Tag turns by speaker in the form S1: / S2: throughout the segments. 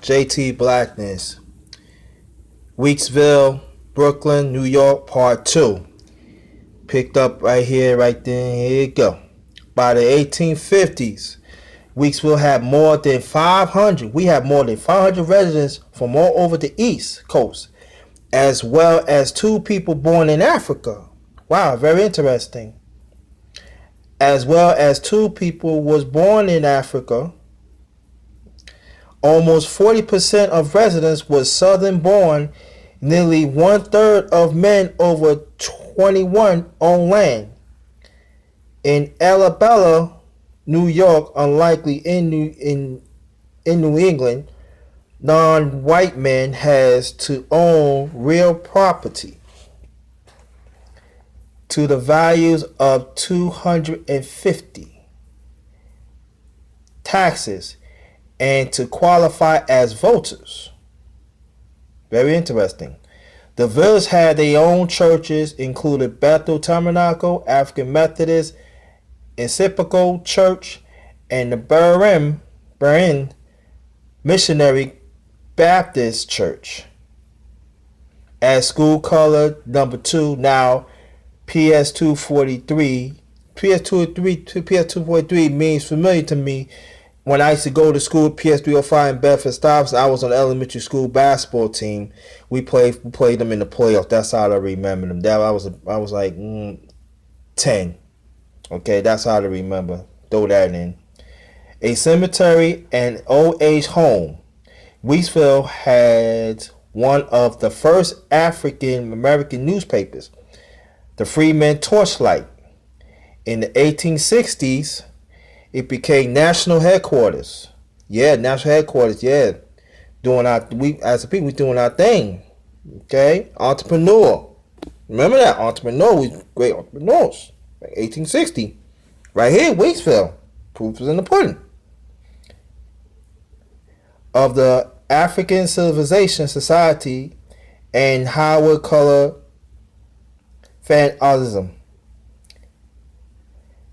S1: JT Blackness, Weeksville, Brooklyn, New York, Part 2. Picked up right here, right there. Here you go. By the 1850s, Weeksville had more than 500. We have more than 500 residents from all over the East Coast, as well as 2 people born in Africa. Wow, very interesting. As well as 2 people was born in Africa. Almost 40% of residents was Southern born. Nearly 1/3 of men over 21 own land. In Alabama, New York, unlikely in New England, non-white men has to own real property to the values of 250 taxes and to qualify as voters. Very interesting. The village had their own churches, including Bethel Tabernacle, African Methodist, Episcopal Church, and the Berean Missionary Baptist Church. As school color number 2, now PS243. PS243 means familiar to me. When I used to go to school, PS305 in Bedford Stuyvesant, I was on the elementary school basketball team. We played them in the playoffs. That's how I remember them. That I was like 10. Okay, that's how I remember. Throw that in. A cemetery and old age home. Weeksville had one of the first African American newspapers, the Freeman Torchlight. In the 1860s, it became national headquarters. Yeah, national headquarters. Yeah, as a people, we doing our thing. Okay, entrepreneur. Remember that entrepreneur. We great entrepreneurs. Like 1860, right here, Weeksville. Proof is in the pudding. Of the African Civilization Society and Howard Color Fanism.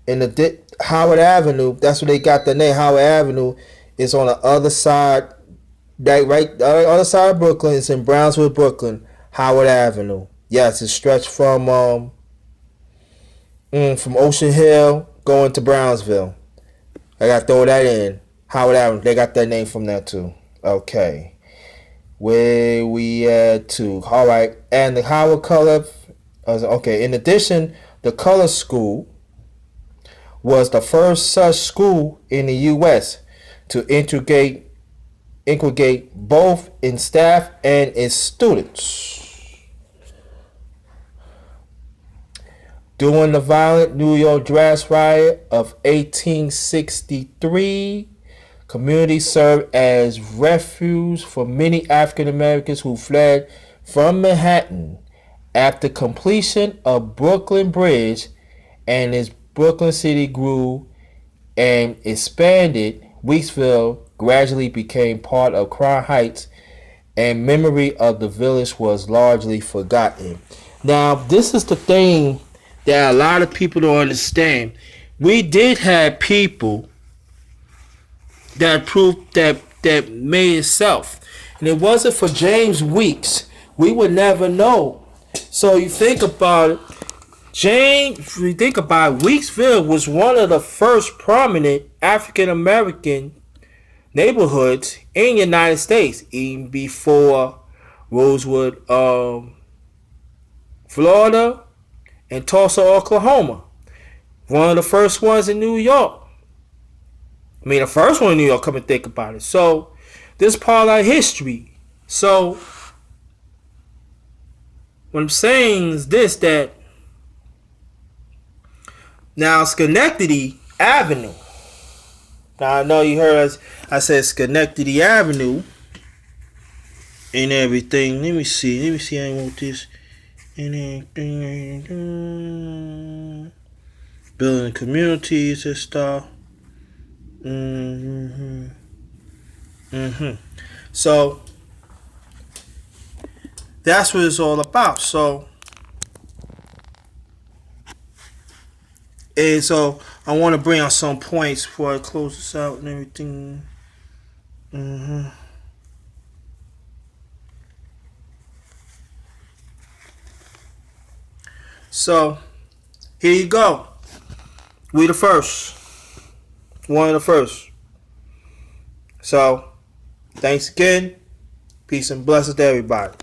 S1: In the Howard Avenue, that's where they got the name. Howard Avenue is on the other side, the other side of Brooklyn. It's in Brownsville, Brooklyn. Howard Avenue. Yes, it's stretched from Ocean Hill going to Brownsville. I got to throw that in. Howard Avenue. They got that name from that too. Okay. Where we at too? All right. And the Howard Color. Okay. In addition, the Color School was the first such school in the U.S. to integrate both in staff and its students. During the violent New York draft riot of 1863, community served as refuge for many African Americans who fled from Manhattan. After completion of Brooklyn Bridge and its Brooklyn City grew and expanded, Weeksville gradually became part of Crown Heights, and memory of the village was largely forgotten. Now, this is the thing that a lot of people don't understand. We did have people that proved that made itself, and it wasn't for James Weeks, we would never know. So you think about it. Weeksville was one of the first prominent African American neighborhoods in the United States, even before Rosewood, Florida, and Tulsa, Oklahoma. One of the first ones in New York. I mean, the first one in New York, come and think about it. So, this is part of our history. So, what I'm saying is this, that now Schenectady Avenue. Now, I know you heard us. I said Schenectady Avenue and everything. Let me see. I want this. Building communities and stuff. So that's what it's all about. So I want to bring out some points before I close this out and everything. So here you go. We the first. One of the first. So thanks again. Peace and blessings to everybody.